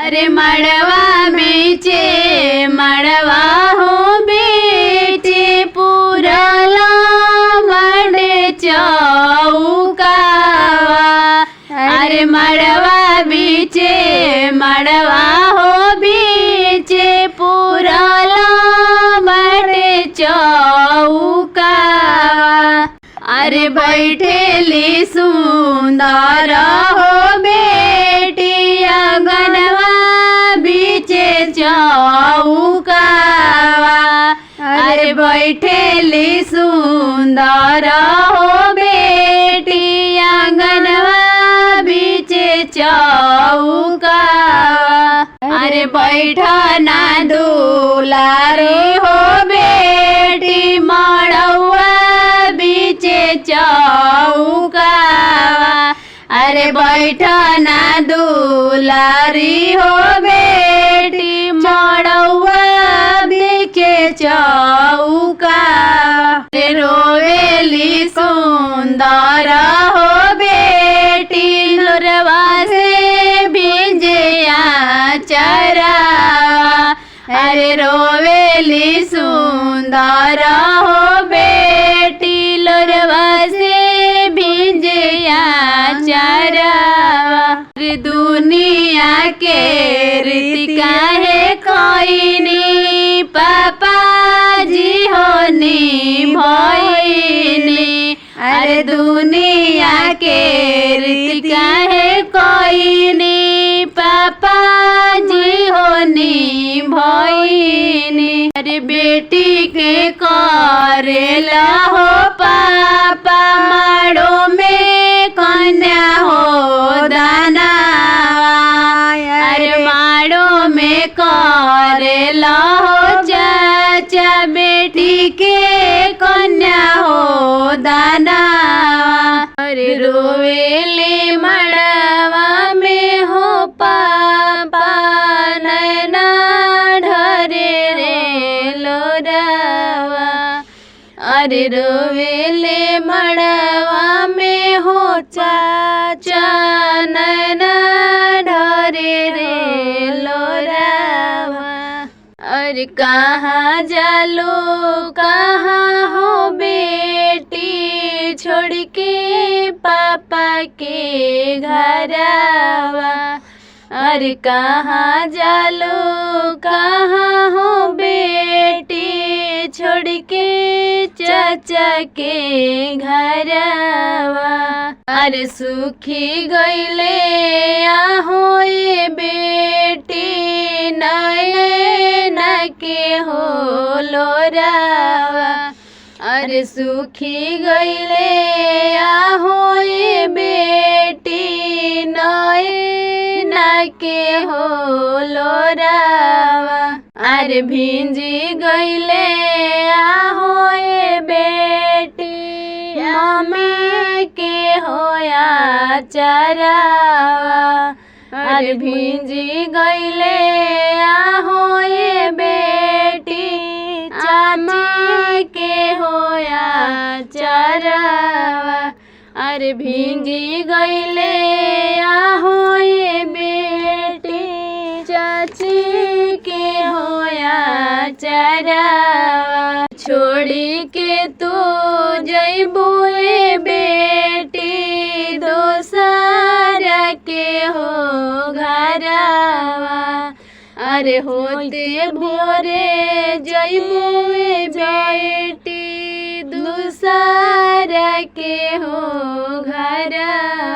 अरे मड़वा बेचे मड़वा हो बेटे पुरला मड़े चौकावा। अरे मड़वा बेचे मड़वा हो बेचे पुरला मड़े चौकावा। अरे बैठेली सुंदर हो बेटी अगनवा बीचे चौकावा। अरे बैठेली सुंदर हो बेटी अगनवा बीचे चौकावा। अरे बैठना दुलारी हो बेटी मड़वा बीचे चौकावा। अरे बैठना दुलारी हो बेटी मड़वा बीचे चौकावा। रोवेली सुंदर हो बेटी लोरवा से भीजे आचरावा। अरे रोवेली सुंदर हो बेटी लोरवा से भीजे आचरावा। दुनिया के रीति काहे कोइनी पापा जी होनी भइनी। अरे दुनिया के रीति काहे कोइनी पापा जी होनी भइनी। अरे बेटी के करेला हो पापा माड़ो में कन्या हो दानावा। अरे माड़ो में करेला हो चाचा बेटी के कन्या हो दानावा। अरे रोवेले मड़वा में हो पापा नैना ढरे रे लोरावा। अरे रोवेले मड़वा में हो चाचा नैना ढरे रे लोरावा। अरे कहाँ जालो कहाँ हो बेटी छोड़ के पापा के घरवा। अरे कहाँ जालो कहाँ हो बेटी छोड़ के चाचा के घरवा। अरे सूखी गईले आहो ये बेटी नैना के हो लोरावा। अरे सूखी गईले आहो ये बेटी नैना के हो लोरावा। अरे भिंजी गईले आहो ये बेटी मम्मी के होया चरावा। अरे भिंजी गईले आहो ये बेटी चाची के होया चरावा। अरे भिंजी गईले आहो ये बेटी चाची के होया चरावा। छोड़ी के तू जइबू ए बेटी दोसरा के हो घरवा। अरे होते भोरे जइबू ए बेटी दूसरा के हो घरवा।